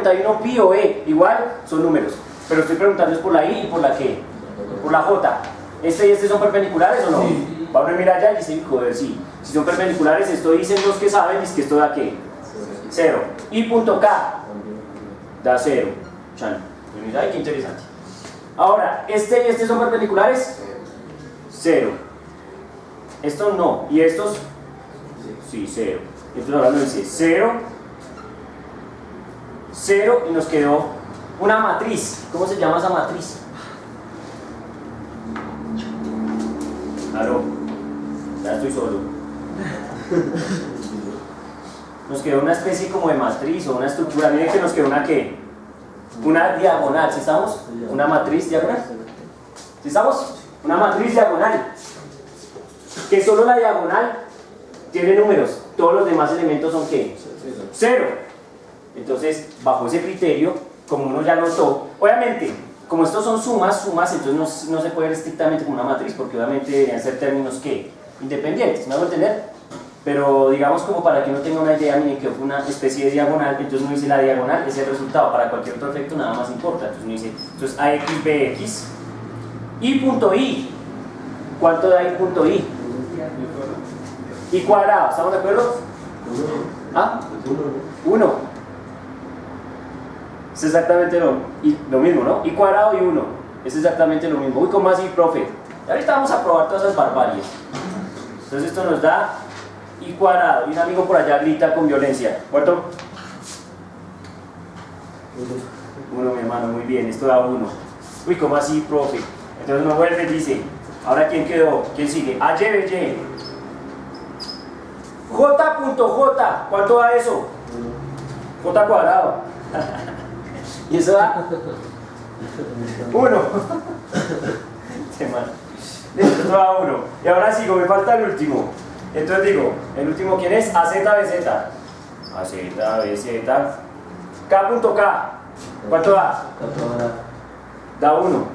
41 pi o e, igual son números. Pero estoy preguntando es por la i y por la qué, por la j. ¿Este y este son perpendiculares o no? Sí. Va a mira allá y dice, joder, sí. Si son perpendiculares, esto dicen los que saben, es que esto da qué? 0. Y punto K da 0. Chan. Mira, ay, qué interesante. Ahora, este y este son perpendiculares. 0. Estos no. Y estos, sí, 0. Entonces ahora nos dice 0, 0 y nos quedó una matriz. ¿Cómo se llama esa matriz? Claro, ya estoy solo. Nos quedó una especie como de matriz o una estructura. Miren que nos quedó una ¿qué? Una diagonal. ¿Sí estamos? Una matriz diagonal. ¿Sí estamos? Una matriz diagonal. Que solo la diagonal tiene números. Todos los demás elementos son ¿qué? 0. Entonces, bajo ese criterio, como uno ya notó, obviamente, como estos son sumas, entonces no se puede ver estrictamente como una matriz, porque obviamente deberían ser términos ¿qué? Independientes, ¿me hago entender? Pero digamos como para que uno tenga una idea, miren que fue una especie de diagonal, entonces uno dice la diagonal es el resultado, para cualquier otro efecto nada más importa, entonces uno dice, entonces AX, BX, y punto I, ¿cuánto da I punto I? I cuadrado, ¿estamos de acuerdo? ¿Ah? 1. Es exactamente lo mismo, ¿no? I cuadrado y 1, es exactamente lo mismo. Uy, ¿cómo así, profe? Y ahorita vamos a probar todas esas barbaries. Entonces esto nos da I cuadrado, y un amigo por allá grita con violencia. ¿Cuánto? 1, mi hermano, muy bien, esto da 1. Uy, ¿cómo así, profe? Entonces uno vuelve y dice, ¿ahora quién quedó? ¿Quién sigue? A, Y, Y. J.J, ¿cuánto da eso? J cuadrado. Y eso da 1. Esto da 1. Y ahora sigo, me falta el último. Entonces digo, ¿el último quién es? AZ, BZ. AZ, BZ. K.K. ¿Cuánto da? Da 1.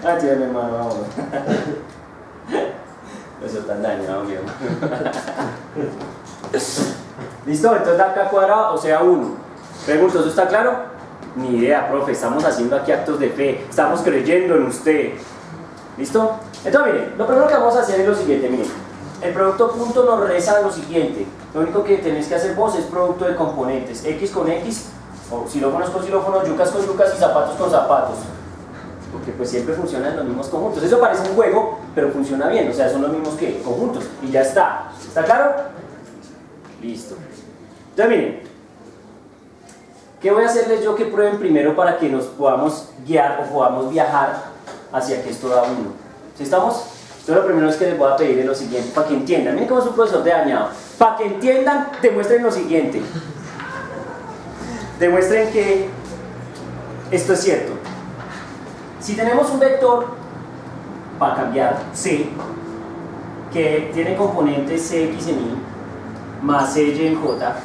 Ah, tío, mi hermano, vamos. Eso tan dañado, mi hermano. ¿Listo? Entonces da K cuadrado, o sea 1. Pregunto, ¿eso está claro? Ni idea, profe, estamos haciendo aquí actos de fe, estamos creyendo en usted. ¿Listo? Entonces miren, lo primero que vamos a hacer es lo siguiente, miren. El producto punto nos reza lo siguiente. Lo único que tenéis que hacer vos es producto de componentes. X con X, o xilófonos con xilófonos, yucas con yucas y zapatos con zapatos. Porque pues siempre funcionan los mismos conjuntos. Eso parece un juego, pero funciona bien, o sea, son los mismos que conjuntos. Y ya está. ¿Está claro? Listo. Entonces miren, ¿qué voy a hacerles yo que prueben primero para que nos podamos guiar o podamos viajar hacia que esto da 1? ¿Sí estamos? Entonces lo primero es que les voy a pedir es lo siguiente, para que entiendan. Miren cómo es un profesor de dañado. Para que entiendan, demuestren lo siguiente. Demuestren que esto es cierto. Si tenemos un vector, para cambiar, C, que tiene componentes Cx en Y, más Cy en J,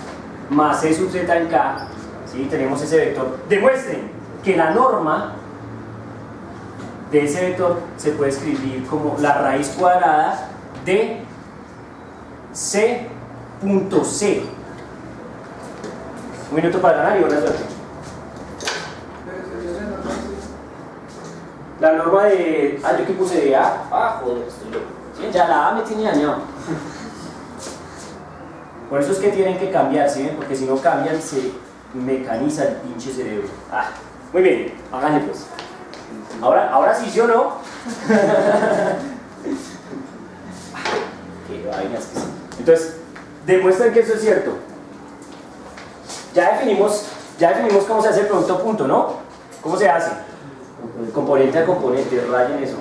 más C sub Z en K, ¿sí? Tenemos ese vector. Demuestren que la norma de ese vector se puede escribir como la raíz cuadrada de C.C. Un minuto para ganar y buena suerte. La norma de... Ah, yo que puse de A. Ah, joder, estoy loco. Sí, ya la A me tiene dañado. Por eso es que tienen que cambiar, ¿sí? Porque si no cambian se mecaniza el pinche cerebro. Ah, muy bien, háganle pues. Ahora sí, ¿sí o no? Qué vainas que sí. Entonces, demuestren que eso es cierto. Ya definimos cómo se hace el producto punto, ¿no? ¿Cómo se hace? Componente a componente, rayen eso.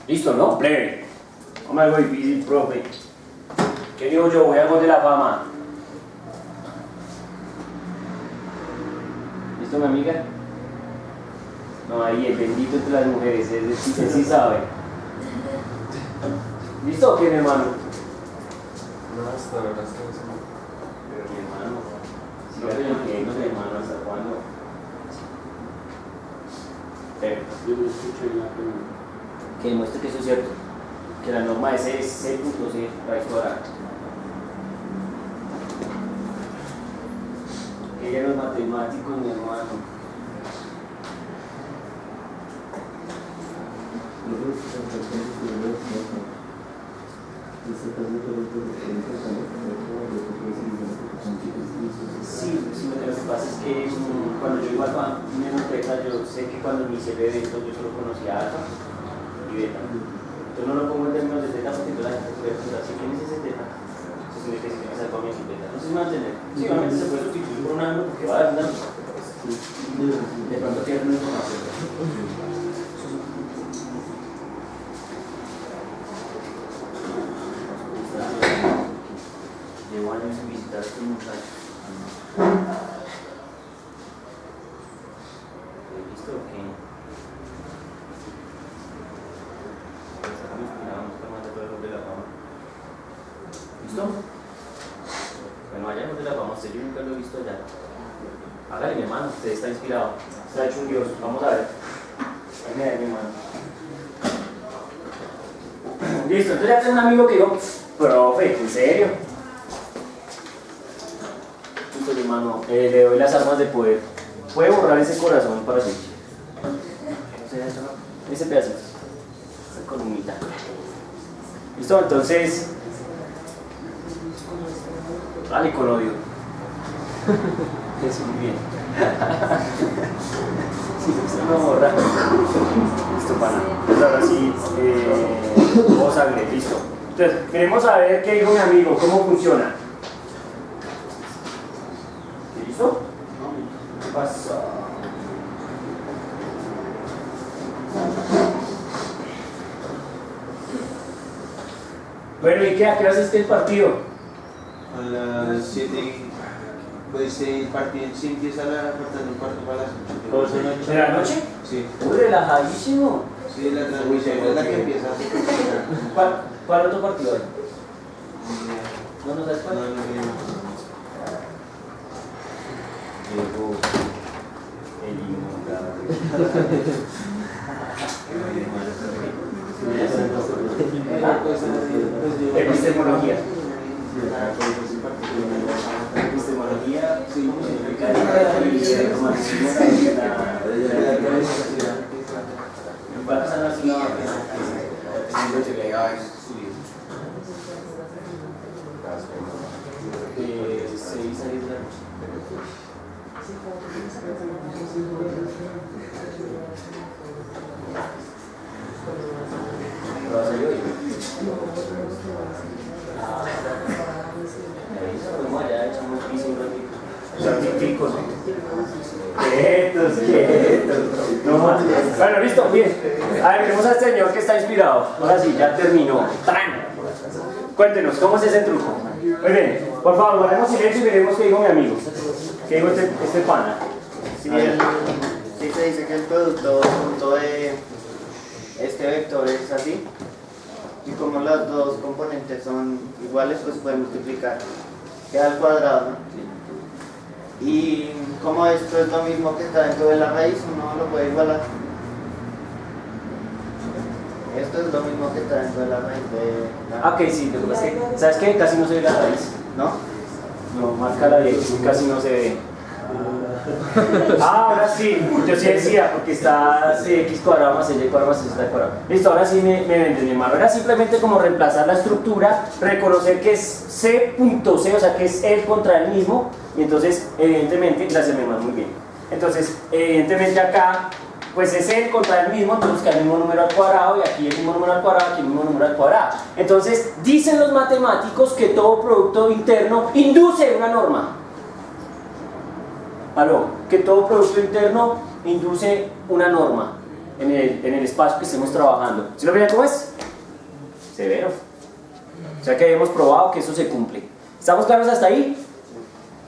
Listo, ¿no? Breve. Vamos a algo difícil, profe. ¿Qué digo yo? Voy al gol de la fama. ¿Listo, mi amiga? No, ahí el bendito entre las mujeres, ese sí sabe. ¿Listo o qué, mi hermano? No, hasta ahora estoy haciendo. Pero mi hermano, sígale leyendo, mi hermano, ¿hasta cuándo? Yo lo escuché en la pregunta. Que demuestre que eso es cierto. Que la norma de C es C.C raíz cuadrada. Que ya los matemáticos, mi hermano. Sí, lo que pasa es que cuando yo iba a menos beta, yo sé que cuando inicié el evento yo solo conocía alfa y beta. Yo no lo pongo en términos de teta porque toda la gente puede pensar, si tienes ese teta, se tiene que hacer con mi beta. Entonces mantener. Sí, obviamente se puede sustituir por un ángulo porque va a dar una. De pronto tiene una información. Llevo años sin visitar a estos muchachos. ¿Listo o qué? ¿Listo? Bueno, allá no te la vamos a hacer, yo nunca lo he visto allá. Hágale, mi hermano, usted está inspirado. Usted ha hecho un dios, vamos a ver. Mira, mi hermano. Listo, entonces ya tengo un amigo que digo, profe, ¿en serio? Listo, mi hermano, le doy las armas de poder. Puede borrar ese corazón para siempre. Ese pedacito, esa columnita. Listo, entonces. Dale con odio. Eso, muy bien. Sí, eso no borra. Listo, pana. Entonces ahora sí, vos sangre, listo. Entonces, queremos saber qué dijo mi amigo, cómo funciona. ¿Listo? ¿Qué pasa? Bueno, ¿y qué? ¿A qué haces el partido? A las 7, pues el partido sí empieza faltando un cuarto para las 8. ¿De la noche? Sí. Uy, relajadísimo. Sí, la transmisión es la que empieza. ¿Cuál otro partido hay? ¿No sabes cuál? No. Llegó el inmortal. Epistemología. Epistemología, sí, Quietos. No más. Bueno, listo, bien. A ver, veremos a este señor que está inspirado. Ahora sí, ya terminó. ¡Tran! Cuéntenos, ¿cómo es ese truco? Muy bien, por favor, guardemos silencio y veremos qué dijo mi amigo. ¿Qué dijo este pana? Sí, se dice que el producto punto de este vector es así. Y como las dos componentes son iguales, pues puede multiplicar. Queda al cuadrado, ¿no? Y como esto es lo mismo que está dentro de la raíz, uno lo puede igualar. Esto es lo mismo que está dentro de la raíz de la... Ok, sí, lo que pasa es que, ¿sabes qué? Casi no se ve la raíz. ¿No? No, marca la de casi no se ve. Ah, ahora sí, yo sí decía, porque está x cuadrado más y cuadrado más z cuadrado. Listo, ahora sí me vende mi hermano. Era simplemente como reemplazar la estructura, reconocer que es c.c, o sea que es el contra el mismo, y entonces, evidentemente, gracias mi hermano, muy bien. Entonces, evidentemente acá, pues es el contra el mismo, entonces que hay el mismo número al cuadrado, y aquí el mismo número al cuadrado, aquí el mismo número al cuadrado. Entonces, dicen los matemáticos que todo producto interno induce una norma. ¿Aló? Que todo producto interno induce una norma. en el espacio que estemos trabajando. ¿Sí lo ven cómo es? Severo. O sea que hemos probado que eso se cumple. ¿Estamos claros hasta ahí?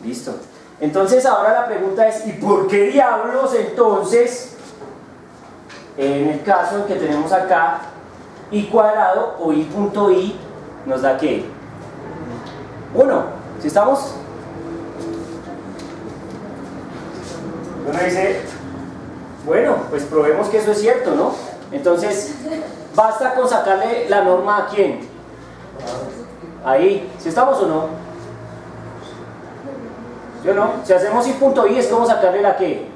Listo. Entonces ahora la pregunta es, ¿y por qué diablos entonces, en el caso en que tenemos acá i cuadrado o i punto i, nos da qué? 1. ¿Sí estamos? Uno dice, bueno, pues probemos que eso es cierto, ¿no? Entonces, basta con sacarle la norma a quién. Ahí, ¿sí estamos o no? ¿Sí o no? Si hacemos i punto i es como sacarle la qué.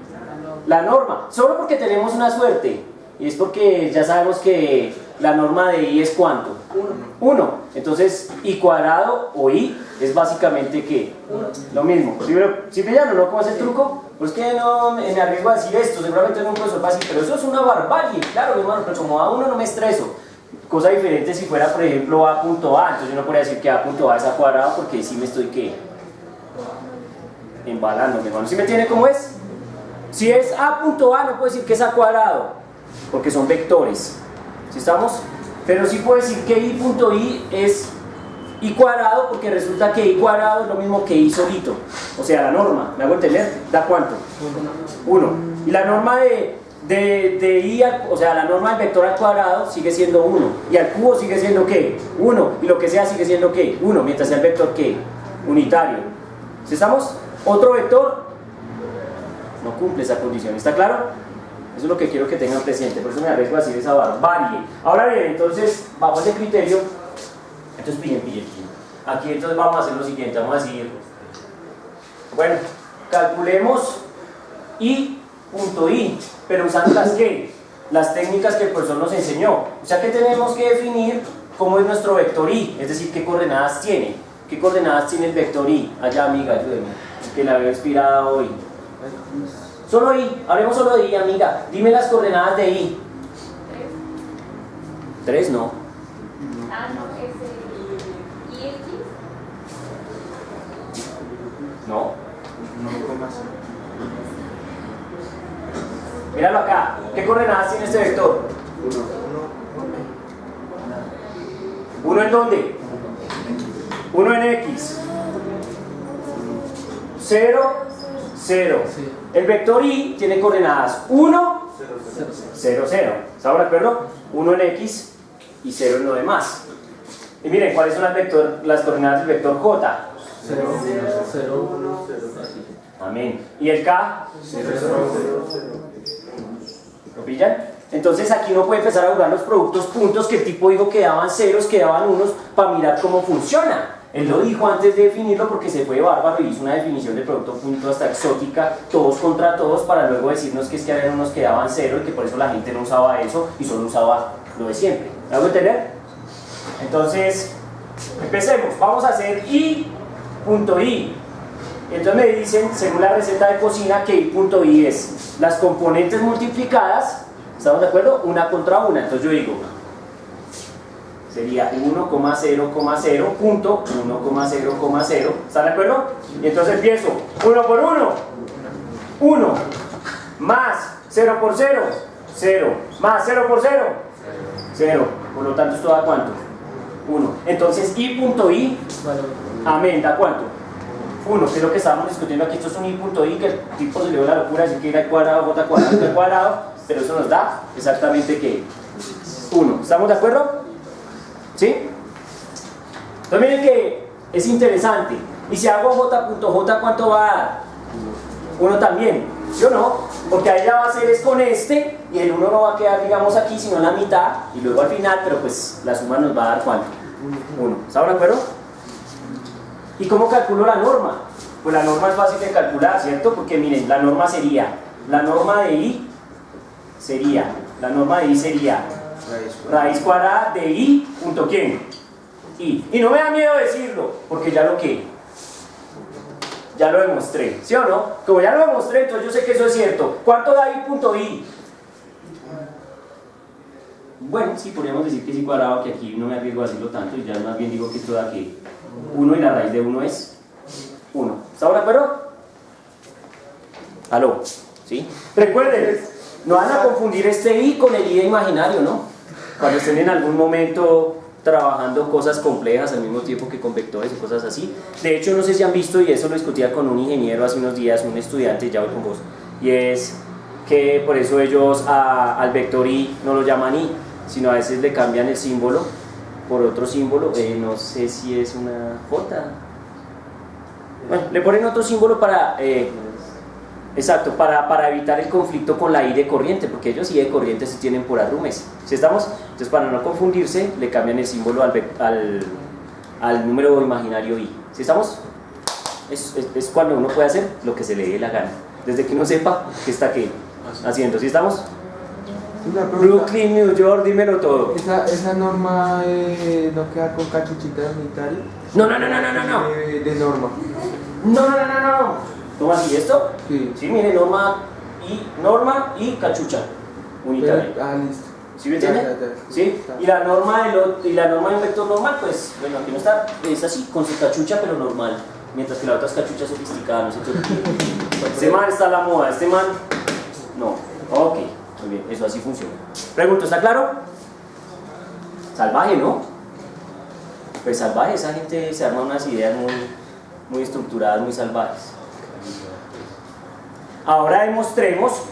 La norma, solo porque tenemos una suerte. Y es porque ya sabemos que la norma de i es ¿cuánto? 1. Entonces, i cuadrado o i es básicamente ¿qué? Lo mismo. ¿Sí pillan o no? ¿Cómo es el truco? Pues que no me arriesgo a decir esto, seguramente no es un profesor fácil, pero eso es una barbarie, claro, mi hermano, pero como a uno no me estreso. Cosa diferente si fuera, por ejemplo, a punto a, entonces yo no podría decir que a punto a es a cuadrado porque sí me estoy, ¿qué? Embalando, mi hermano. ¿Sí me entiende cómo es? Si es a punto a, no puedo decir que es a cuadrado, porque son vectores. ¿Sí estamos? Pero sí puedo decir que i punto i es i cuadrado, porque resulta que i cuadrado es lo mismo que i solito. O sea, la norma, ¿me hago entender? ¿Da cuánto? 1. Y la norma de i, o sea, la norma del vector al cuadrado sigue siendo 1. Y al cubo sigue siendo ¿qué? 1. Y lo que sea sigue siendo ¿qué? 1, mientras sea el vector ¿qué? Unitario. ¿Sí estamos? Otro vector no cumple esa condición, ¿está claro? Eso es lo que quiero que tengan presente, por eso me arriesgo a decir esa barbarie. Ahora bien, entonces, bajo ese criterio, entonces pillen. Aquí entonces vamos a hacer lo siguiente, vamos a decir, bueno, calculemos i punto i, pero usando las ¿qué? Las técnicas que el profesor nos enseñó. O sea que tenemos que definir cómo es nuestro vector i, es decir, qué coordenadas tiene. ¿Qué coordenadas tiene el vector i? Allá, amiga, ayúdeme, que la veo inspirada hoy. Solo i, hablemos solo de i, amiga. Dime las coordenadas de i. 3 no. Ah, no, es el IX. No. 1,5. Míralo acá. ¿Qué coordenadas tiene este vector? 1 en dónde? 1 en x. 0, 0. El vector i tiene coordenadas 1, 0, 0. ¿Estamos de acuerdo? 1 en x y 0 en lo demás. Y miren, ¿cuáles son las coordenadas del vector j? 0, 0, 1, 0. Amén. ¿Y el k? 0, 0. ¿Lo pillan? Entonces aquí uno puede empezar a jugar los productos puntos que el tipo dijo que daban ceros, que daban unos, para mirar cómo funciona. Él lo dijo antes de definirlo porque se fue bárbaro y hizo una definición de producto punto hasta exótica, todos contra todos, para luego decirnos que es que había unos que daban cero y que por eso la gente no usaba eso y solo usaba lo de siempre. ¿Me hago entender? Entonces, empecemos. Vamos a hacer i punto i. Entonces me dicen, según la receta de cocina, que i punto i es las componentes multiplicadas, ¿estamos de acuerdo? Una contra una. Entonces yo digo, sería 1,0,0 punto 1,0,0. ¿Están de acuerdo? Y entonces empiezo 1 por 1, 1, más 0 por 0, 0, más 0 por 0, 0. Por lo tanto, ¿esto da cuánto? 1. Entonces i punto i, amén, ¿da cuánto? 1, que es lo que estábamos discutiendo aquí. Esto es un i punto i, que el tipo se le dio la locura decir que era el cuadrado, j cuadrado, el cuadrado, pero eso nos da exactamente que 1. ¿Estamos de acuerdo? ¿Sí? Entonces miren que es interesante. Y si hago j.j, ¿cuánto va a dar? 1 también. ¿Sí o no? Porque ahí ya va a ser es con este, y el 1 no va a quedar, digamos, aquí, sino en la mitad, y luego al final, pero pues la suma nos va a dar ¿cuánto? 1. ¿Estamos de acuerdo? ¿Y cómo calculo la norma? Pues la norma es fácil de calcular, ¿cierto? Porque miren, la norma de i sería raíz cuadrada de i punto ¿quién? I. Y no me da miedo decirlo, porque ya lo demostré, ¿sí o no? Como ya lo demostré, entonces yo sé que eso es cierto. ¿Cuánto da i punto i? Bueno, sí, podríamos decir que es i cuadrado, que aquí no me arriesgo a decirlo tanto, y ya más bien digo que esto da que 1 y la raíz de 1 es 1. ¿Estamos de acuerdo? ¿Aló? ¿Sí? Recuerden, No van a confundir este I con el I imaginario, ¿no? Cuando estén en algún momento trabajando cosas complejas al mismo tiempo que con vectores y cosas así. De hecho, no sé si han visto, y eso lo discutía con un ingeniero hace unos días, un estudiante, ya voy con vos, y es que por eso ellos al vector I no lo llaman I, sino a veces le cambian el símbolo por otro símbolo, no sé si es una J. Bueno, le ponen otro símbolo para... exacto, para evitar el conflicto con la I de corriente, porque ellos I de corriente se tienen por arrumes. ¿Sí estamos? Entonces, para no confundirse, le cambian el símbolo al número imaginario I. ¿Sí estamos? Es cuando uno puede hacer lo que se le dé la gana, desde que uno sepa qué está aquí haciendo. ¿Sí estamos? Una pregunta. Brooklyn, New York, dímelo todo. ¿Esa norma no queda con cachuchita unitaria? No. De norma. No. ¿Cómo así esto? Sí. Sí, mire, norma y cachucha unitaria. Listo. ¿Sí me entiende? Ya. ¿Sí? Y la norma de un vector normal, pues, bueno, aquí no está, es así, con su cachucha, pero normal. Mientras que la otra es cachucha sofisticada, no sé qué. Este man está a la moda, este man, no. Ok, muy bien, eso así funciona. Pregunto, ¿está claro? Salvaje, ¿no? Pues salvaje, esa gente se arma unas ideas muy estructuradas, muy salvajes. Ahora demostremos,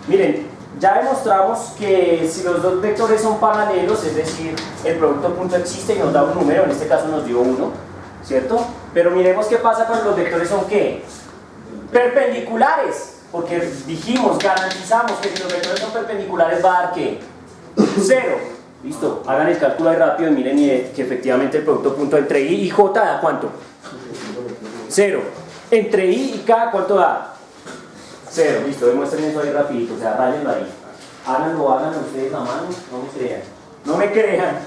miren, ya demostramos que si los dos vectores son paralelos, es decir, el producto punto existe y nos da un número, en este caso nos dio 1, ¿cierto? Pero miremos qué pasa cuando los vectores son ¿qué? Perpendiculares, porque dijimos, garantizamos que si los vectores son perpendiculares va a dar ¿qué? 0. Listo, hagan el cálculo ahí rápido y miren que efectivamente el producto punto entre I y J da ¿cuánto? 0. Entre I y K, ¿cuánto da? 0, listo, demuestren eso ahí rapidito, o sea, ráyenlo ahí. Háganlo ustedes a mano, no me crean. No me crean.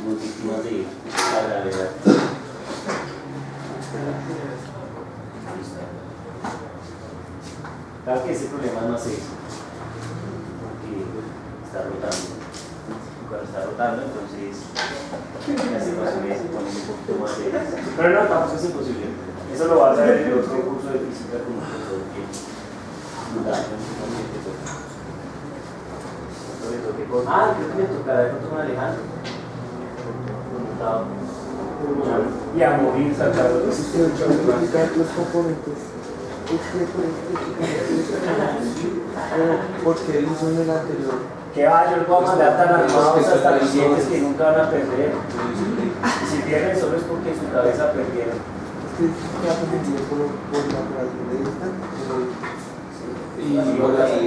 Muy víctimas de la gravedad. Claro que ese problema no hace eso, porque está rotando. Cuando está rotando, entonces las ecuaciones se ponen un poquito más serias. Pero no, tampoco es imposible. Eso lo vas a ver en el otro curso de física con un profesor que creo que me tocará con Alejandro. Y a morir sacados. Los componentes. Porque él hizo en el anterior. Que va, yo los voy a mandar tan armados hasta los dientes que nunca van a perder. Y si pierden solo es porque en su cabeza perdieron. ¿Qué ha perdido por la operación de esta? Y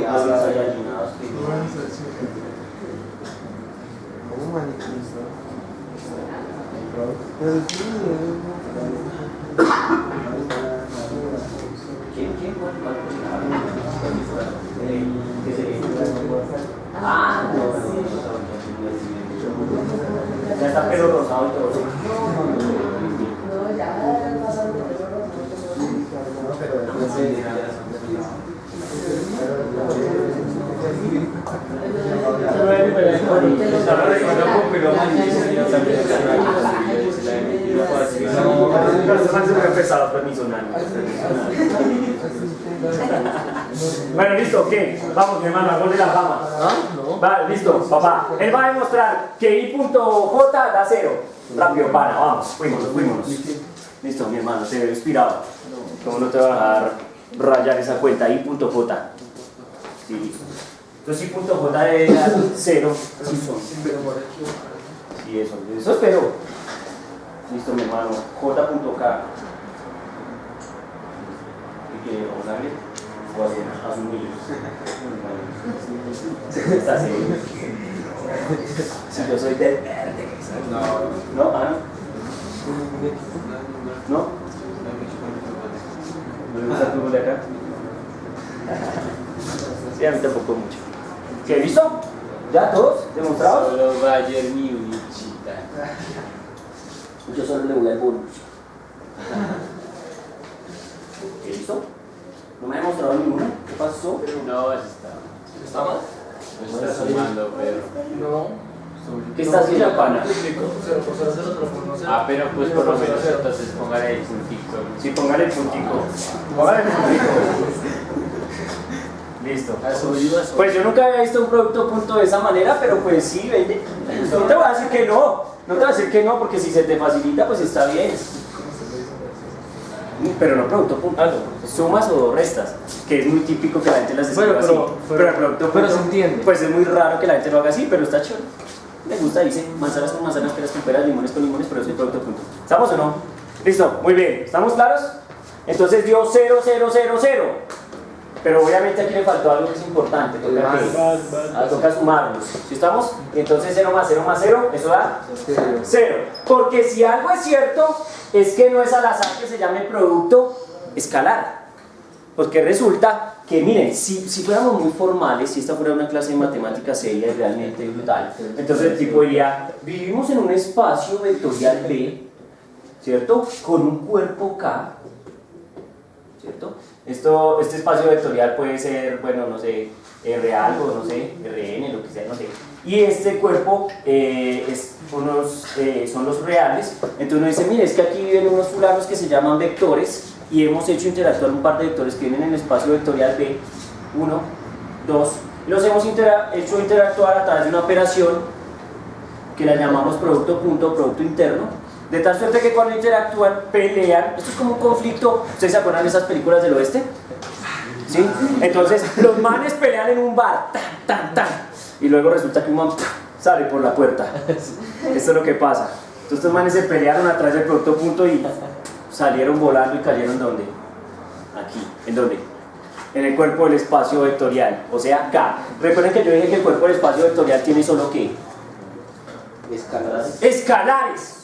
las allanados que ¿Cómo maniquista? ¿Quién? ¿Qué sería? Ya está pelo rosado y todo. Bueno, listo, ¿qué? Vamos, mi hermano, al gol de la fama. Vale, listo, papá. Él va a demostrar que I.J da 0. Rápido, pana, vamos, fuímonos. Listo, mi hermano, te veo inspirado. ¿Cómo no te va a dejar rayar esa cuenta? I.J. Sí, listo. Entonces I.J era 0. Sí, eso espero. Listo, mi hermano. J.K. ¿Qué quiere? ¿Vamos a ver? O a sus millos. Está serio. Si yo soy del verde. No. ¿No? ¿Ah, no? ¿No? ¿No le gusta el fútbol de acá? Sí, a mí tampoco mucho. ¿Qué? ¿Listo? ¿Ya todos? ¿Demostrados? Solo Bayern Múnich. Yo solo le voy al bonus. ¿Qué? ¿Listo? ¿No me ha demostrado ninguno? ¿Qué pasó? No, eso está. ¿Está mal? No está sumando, pero. No. ¿Qué está haciendo, pana? Ah, pero pues por lo menos entonces póngale el puntico. Sí, póngale el puntico. Póngale el puntico. Listo. Pues yo nunca había visto un producto punto de esa manera, pero pues sí, vende. No te voy a decir que no. No te voy a decir que no, porque si se te facilita, pues está bien. Pero no producto punto. Sumas o restas, que es muy típico que la gente las escriba Bueno, así. Pero el producto pero punto, se entiende. pues es muy raro que la gente lo haga así, pero está chévere. Me gusta, dice manzanas con manzanas, peras con peras, limones con limones, pero es el producto punto. ¿Estamos o no? Listo, muy bien. ¿Estamos claros? Entonces dio 0, 0, 0, 0. Pero obviamente aquí le faltó algo que es importante. Toca sumarlos. ¿Sí estamos? Entonces 0 más 0 más 0, eso da 0. Porque si algo es cierto, es que no es al azar que se llame producto escalar. Porque resulta que, miren, si fuéramos muy formales, si esta fuera una clase de matemáticas seria y realmente brutal, entonces el tipo diría, vivimos en un espacio vectorial B, ¿cierto? Con un cuerpo K, ¿cierto? Este espacio vectorial puede ser, bueno, no sé, R algo, no sé, Rn, lo que sea, no sé. Y este cuerpo son los reales. Entonces uno dice, mire, es que aquí viven unos fulanos que se llaman vectores y hemos hecho interactuar un par de vectores que vienen en el espacio vectorial B, 1, 2, los hemos hecho interactuar a través de una operación que la llamamos producto punto, producto interno, de tal suerte que cuando interactúan, pelean. Esto es como un conflicto. ¿Ustedes se acuerdan de esas películas del oeste? ¿Sí? Entonces, los manes pelean en un bar, tan, tan, tan, y luego resulta que un man sale por la puerta. Esto es lo que pasa. Entonces, estos manes se pelearon a través del producto punto y salieron volando y cayeron ¿dónde? Aquí. ¿En dónde? En el cuerpo del espacio vectorial, o sea, K. Recuerden que yo dije que el cuerpo del espacio vectorial tiene solo ¿qué? Escalares. Escalares.